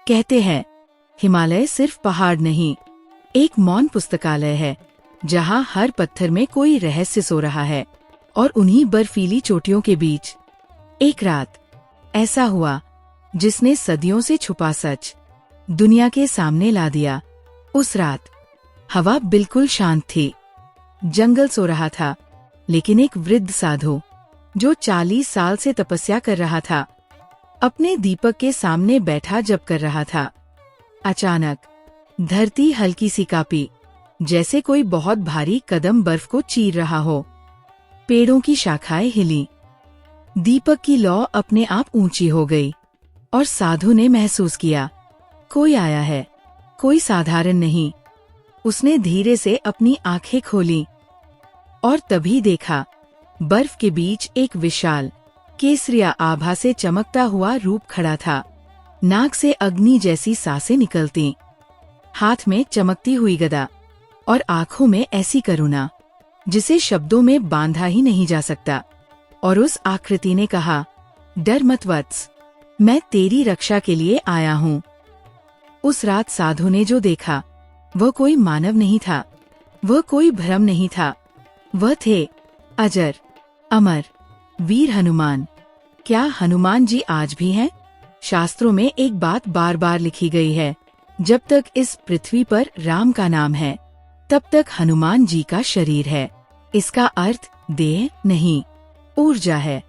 कहते हैं हिमालय सिर्फ पहाड़ नहीं, एक मौन पुस्तकालय है जहाँ हर पत्थर में कोई रहस्य सो रहा है। और उन्हीं बर्फीली चोटियों के बीच एक रात ऐसा हुआ जिसने सदियों से छुपा सच दुनिया के सामने ला दिया। उस रात हवा बिल्कुल शांत थी, जंगल सो रहा था, लेकिन एक वृद्ध साधु जो 40 साल से तपस्या कर रहा था, अपने दीपक के सामने बैठा जप कर रहा था। अचानक धरती हल्की सी कांपी, जैसे कोई बहुत भारी कदम बर्फ को चीर रहा हो। पेड़ों की शाखाएं हिली, दीपक की लौ अपने आप ऊंची हो गई और साधु ने महसूस किया कोई आया है, कोई साधारण नहीं। उसने धीरे से अपनी आंखें खोली और तभी देखा बर्फ के बीच एक विशाल केसरिया आभा से चमकता हुआ रूप खड़ा था। नाक से अग्नि जैसी सांसें निकलती, हाथ में चमकती हुई गदा और आंखों में ऐसी करुणा जिसे शब्दों में बांधा ही नहीं जा सकता। और उस आकृति ने कहा, डर मत वत्स, मैं तेरी रक्षा के लिए आया हूँ। उस रात साधु ने जो देखा वह कोई मानव नहीं था, वह कोई भ्रम नहीं था, वह थे अजर अमर वीर हनुमान। क्या हनुमान जी आज भी हैं? शास्त्रों में एक बात बार बार लिखी गई है, जब तक इस पृथ्वी पर राम का नाम है तब तक हनुमान जी का शरीर है। इसका अर्थ देह नहीं, ऊर्जा है।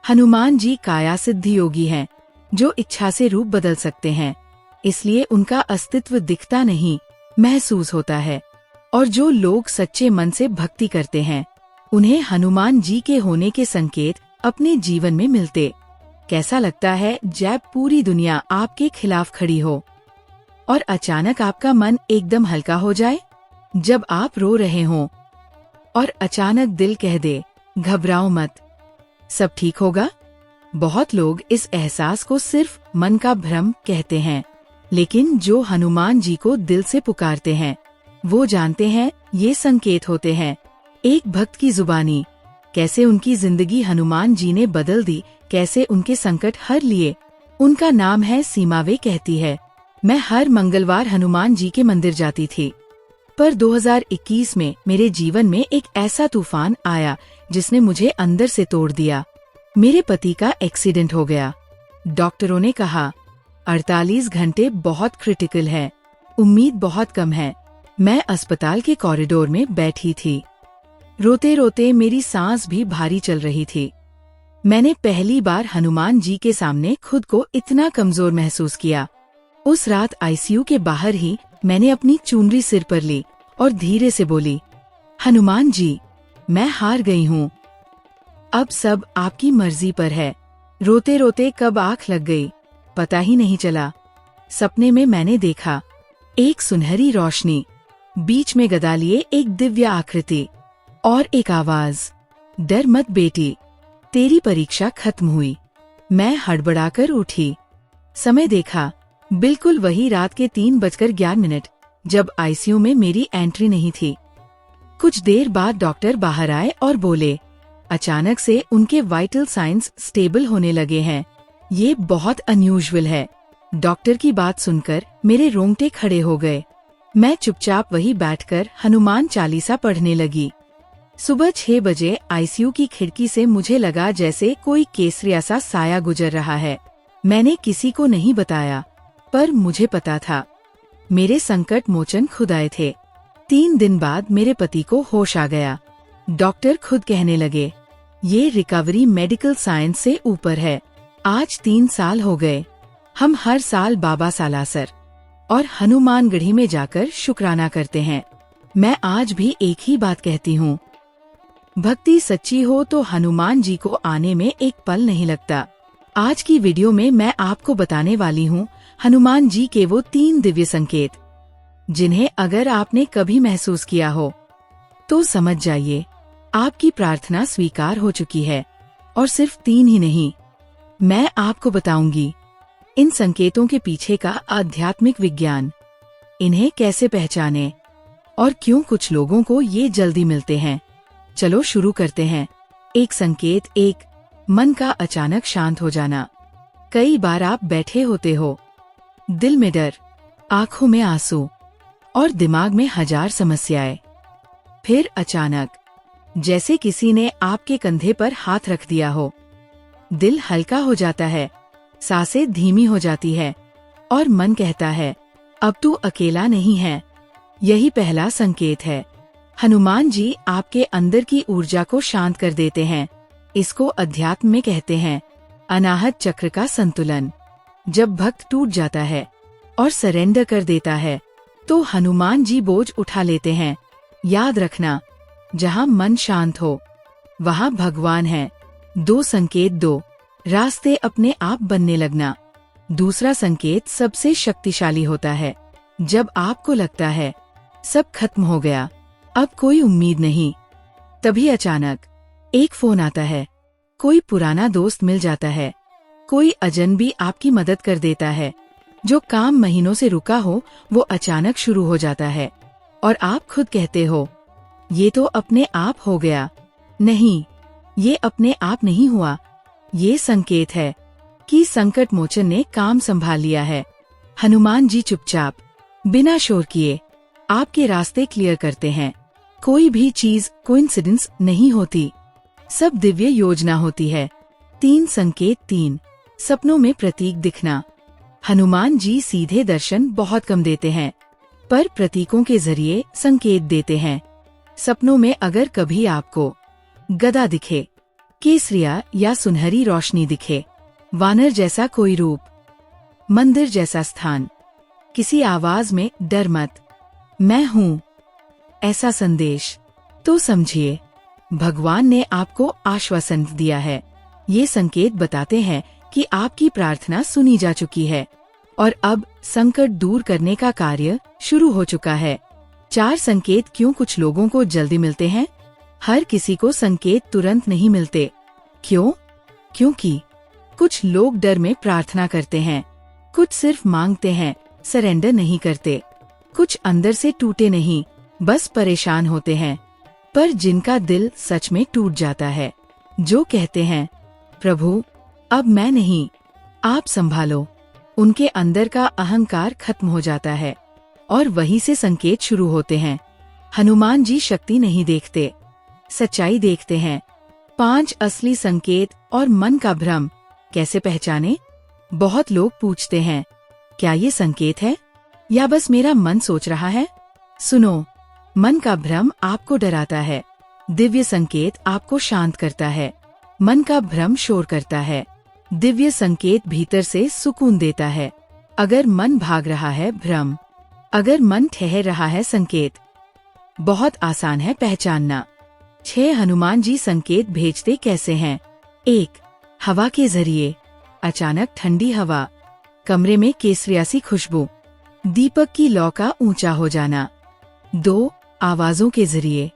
हनुमान जी काया सिद्ध योगी हैं, जो इच्छा से रूप बदल सकते हैं, इसलिए उनका अस्तित्व दिखता नहीं, महसूस होता है। और जो लोग सच्चे मन से भक्ति करते हैं, उन्हें हनुमान जी के होने के संकेत अपने जीवन में मिलते। कैसा लगता है जब पूरी दुनिया आपके खिलाफ खड़ी हो और अचानक आपका मन एकदम हल्का हो जाए? जब आप रो रहे हों और अचानक दिल कह दे, घबराओ मत, सब ठीक होगा। बहुत लोग इस एहसास को सिर्फ मन का भ्रम कहते हैं, लेकिन जो हनुमान जी को दिल से पुकारते हैं वो जानते हैं ये संकेत होते हैं। एक भक्त की जुबानी, कैसे उनकी जिंदगी हनुमान जी ने बदल दी, कैसे उनके संकट हर लिए। उनका नाम है सीमा। वे कहती है, मैं हर मंगलवार हनुमान जी के मंदिर जाती थी, पर 2021 में मेरे जीवन में एक ऐसा तूफान आया जिसने मुझे अंदर से तोड़ दिया। मेरे पति का एक्सीडेंट हो गया। डॉक्टरों ने कहा 48 घंटे बहुत क्रिटिकल है, उम्मीद बहुत कम है। मैं अस्पताल के कॉरिडोर में बैठी थी, रोते रोते मेरी सांस भी भारी चल रही थी। मैंने पहली बार हनुमान जी के सामने खुद को इतना कमजोर महसूस किया। उस रात आईसीयू के बाहर ही मैंने अपनी चुनरी सिर पर ली और धीरे से बोली, हनुमान जी, मैं हार गई हूँ, अब सब आपकी मर्जी पर है। रोते रोते कब आँख लग गई पता ही नहीं चला। सपने में मैंने देखा एक सुनहरी रोशनी, बीच में गदा लिए एक दिव्य आकृति और एक आवाज, डर मत बेटी, तेरी परीक्षा खत्म हुई। मैं हड़बड़ाकर उठी, समय देखा, बिल्कुल वही रात के 3:11 जब आईसीयू में मेरी एंट्री नहीं थी। कुछ देर बाद डॉक्टर बाहर आए और बोले, अचानक से उनके वाइटल साइंस स्टेबल होने लगे हैं, ये बहुत अनयूजुअल है। डॉक्टर की बात सुनकर मेरे रोंगटे खड़े हो गए। मैं चुपचाप वही बैठकर हनुमान चालीसा पढ़ने लगी। सुबह 6 बजे आईसीयू की खिड़की से मुझे लगा जैसे कोई केसरिया सा साया गुजर रहा है। मैंने किसी को नहीं बताया, पर मुझे पता था मेरे संकट मोचन खुद आए थे। 3 दिन बाद मेरे पति को होश आ गया। डॉक्टर खुद कहने लगे, ये रिकवरी मेडिकल साइंस से ऊपर है। आज 3 साल हो गए। हम हर साल बाबा सालासर और हनुमानगढ़ी में जाकर शुक्राना करते हैं। मैं आज भी एक ही बात कहती हूँ, भक्ति सच्ची हो तो हनुमान जी को आने में एक पल नहीं लगता। आज की वीडियो में मैं आपको बताने वाली हूँ हनुमान जी के वो 3 दिव्य संकेत, जिन्हें अगर आपने कभी महसूस किया हो तो समझ जाइए आपकी प्रार्थना स्वीकार हो चुकी है। और सिर्फ 3 ही नहीं, मैं आपको बताऊंगी इन संकेतों के पीछे का आध्यात्मिक विज्ञान, इन्हें कैसे पहचाने और क्यों कुछ लोगों को ये जल्दी मिलते हैं। चलो शुरू करते हैं। एक संकेत 1, मन का अचानक शांत हो जाना। कई बार आप बैठे होते हो, दिल में डर, आंखों में आंसू और दिमाग में हजार समस्याएं। फिर अचानक जैसे किसी ने आपके कंधे पर हाथ रख दिया हो, दिल हल्का हो जाता है, सांसें धीमी हो जाती है और मन कहता है अब तू अकेला नहीं है। यही पहला संकेत है। हनुमान जी आपके अंदर की ऊर्जा को शांत कर देते हैं। इसको अध्यात्म में कहते हैं अनाहत चक्र का संतुलन। जब भक्त टूट जाता है और सरेंडर कर देता है तो हनुमान जी बोझ उठा लेते हैं। याद रखना, जहाँ मन शांत हो वहाँ भगवान है। 2 संकेत दो, रास्ते अपने आप बनने लगना। दूसरा संकेत सबसे शक्तिशाली होता है। जब आपको लगता है सब खत्म हो गया, अब कोई उम्मीद नहीं, तभी अचानक एक फोन आता है, कोई पुराना दोस्त मिल जाता है, कोई अजनबी आपकी मदद कर देता है। जो काम महीनों से रुका हो वो अचानक शुरू हो जाता है और आप खुद कहते हो ये तो अपने आप हो गया। नहीं, ये अपने आप नहीं हुआ। ये संकेत है कि संकट मोचन ने काम संभाल लिया है। हनुमान जी चुपचाप बिना शोर किए आपके रास्ते क्लियर करते हैं। कोई भी चीज कोइंसिडेंस नहीं होती, सब दिव्य योजना होती है। 3 संकेत 3, सपनों में प्रतीक दिखना। हनुमान जी सीधे दर्शन बहुत कम देते हैं, पर प्रतीकों के जरिए संकेत देते हैं। सपनों में अगर कभी आपको गदा दिखे, केसरिया या सुनहरी रोशनी दिखे, वानर जैसा कोई रूप, मंदिर जैसा स्थान, किसी आवाज में डर मत, मैं हूँ, ऐसा संदेश, तो समझिए भगवान ने आपको आश्वासन दिया है। ये संकेत बताते हैं कि आपकी प्रार्थना सुनी जा चुकी है और अब संकट दूर करने का कार्य शुरू हो चुका है। 4 संकेत क्यों कुछ लोगों को जल्दी मिलते हैं? हर किसी को संकेत तुरंत नहीं मिलते। क्यों? क्योंकि कुछ लोग डर में प्रार्थना करते हैं, कुछ सिर्फ मांगते हैं, सरेंडर नहीं करते, कुछ अंदर से टूटे नहीं, बस परेशान होते हैं। पर जिनका दिल सच में टूट जाता है, जो कहते हैं प्रभु अब मैं नहीं, आप संभालो, उनके अंदर का अहंकार खत्म हो जाता है और वहीं से संकेत शुरू होते हैं। हनुमान जी शक्ति नहीं देखते, सच्चाई देखते हैं। 5 असली संकेत और मन का भ्रम कैसे पहचाने? बहुत लोग पूछते हैं क्या ये संकेत है या बस मेरा मन सोच रहा है? सुनो, मन का भ्रम आपको डराता है, दिव्य संकेत आपको शांत करता है। मन का भ्रम शोर करता है, दिव्य संकेत भीतर से सुकून देता है। अगर मन भाग रहा है भ्रम, अगर मन ठहर रहा है संकेत। बहुत आसान है पहचानना। 6 हनुमान जी संकेत भेजते कैसे हैं? 1. हवा के जरिए, अचानक ठंडी हवा, कमरे में केसरिया सी खुशबू, दीपक की लौ का ऊंचा हो जाना। 2. आवाजों के जरिए,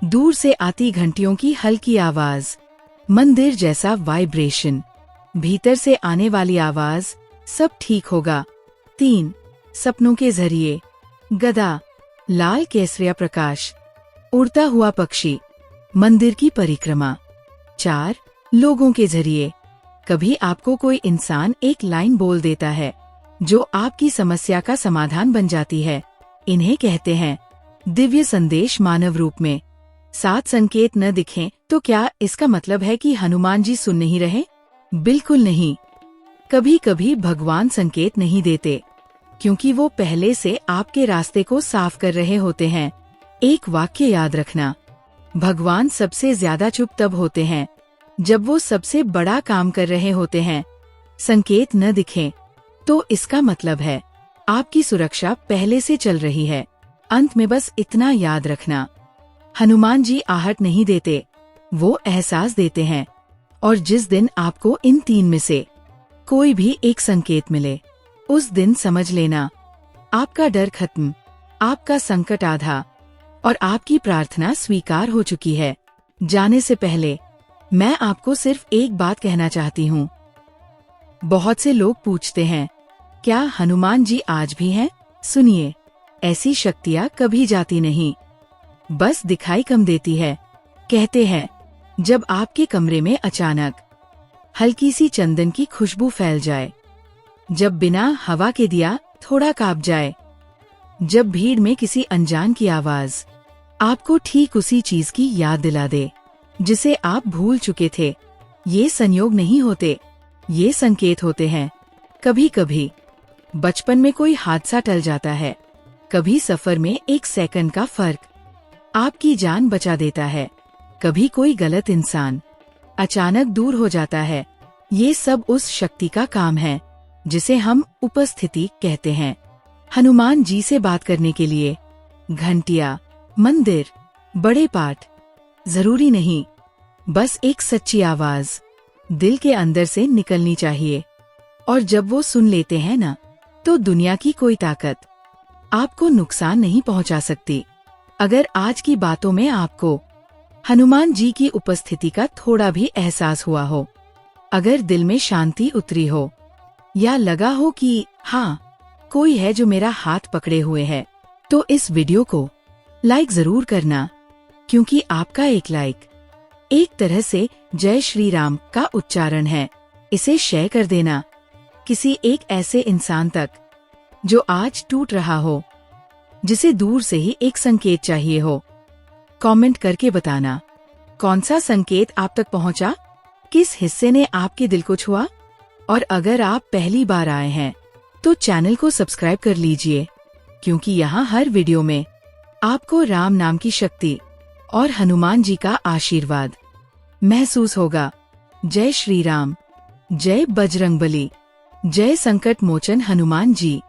दूर से आती घंटियों की हल्की आवाज, मंदिर जैसा वाइब्रेशन, भीतर से आने वाली आवाज, सब ठीक होगा। 3. सपनों के जरिए, गदा, लाल केसरिया प्रकाश, उड़ता हुआ पक्षी, मंदिर की परिक्रमा। 4. लोगों के जरिए, कभी आपको कोई इंसान एक लाइन बोल देता है जो आपकी समस्या का समाधान बन जाती है। इन्हें कहते हैं दिव्य संदेश मानव रूप में। 7 संकेत न दिखें तो क्या इसका मतलब है कि हनुमान जी सुन नहीं रहे? बिल्कुल नहीं। कभी कभी भगवान संकेत नहीं देते क्योंकि वो पहले से आपके रास्ते को साफ कर रहे होते हैं। एक वाक्य याद रखना, भगवान सबसे ज्यादा चुप तब होते हैं जब वो सबसे बड़ा काम कर रहे होते हैं। संकेत न दिखें तो इसका मतलब है आपकी सुरक्षा पहले से चल रही है। अंत में बस इतना याद रखना, हनुमान जी आहट नहीं देते, वो एहसास देते हैं। और जिस दिन आपको इन 3 में से कोई भी एक संकेत मिले, उस दिन समझ लेना आपका डर खत्म, आपका संकट आधा और आपकी प्रार्थना स्वीकार हो चुकी है। जाने से पहले मैं आपको सिर्फ एक बात कहना चाहती हूँ। बहुत से लोग पूछते हैं क्या हनुमान जी आज भी हैं? सुनिए, ऐसी शक्तियाँ कभी जाती नहीं, बस दिखाई कम देती है। कहते हैं जब आपके कमरे में अचानक हल्की सी चंदन की खुशबू फैल जाए, जब बिना हवा के दिया थोड़ा कांप जाए, जब भीड़ में किसी अनजान की आवाज आपको ठीक उसी चीज की याद दिला दे जिसे आप भूल चुके थे। ये संयोग नहीं होते, ये संकेत होते हैं। कभी कभी बचपन में कोई हादसा टल जाता है, कभी सफर में एक सेकंड का फर्क आपकी जान बचा देता है, कभी कोई गलत इंसान अचानक दूर हो जाता है। ये सब उस शक्ति का काम है जिसे हम उपस्थिति कहते हैं। हनुमान जी से बात करने के लिए घंटिया, मंदिर, बड़े पाठ जरूरी नहीं, बस एक सच्ची आवाज दिल के अंदर से निकलनी चाहिए। और जब वो सुन लेते हैं ना, तो दुनिया की कोई ताकत आपको नुकसान नहीं पहुंचा सकती। अगर आज की बातों में आपको हनुमान जी की उपस्थिति का थोड़ा भी एहसास हुआ हो, अगर दिल में शांति उतरी हो, या लगा हो कि हाँ, कोई है जो मेरा हाथ पकड़े हुए है, तो इस वीडियो को लाइक जरूर करना, क्योंकि आपका एक लाइक एक तरह से जय श्री राम का उच्चारण है। इसे शेयर कर देना किसी एक ऐसे इंसान तक जो आज टूट रहा हो, जिसे दूर से ही एक संकेत चाहिए हो। कमेंट करके बताना कौन सा संकेत आप तक पहुंचा, किस हिस्से ने आपके दिल को छुआ। और अगर आप पहली बार आए हैं तो चैनल को सब्सक्राइब कर लीजिए, क्योंकि यहाँ हर वीडियो में आपको राम नाम की शक्ति और हनुमान जी का आशीर्वाद महसूस होगा। जय श्री राम, जय बजरंगबली, जय संकट मोचन हनुमान जी।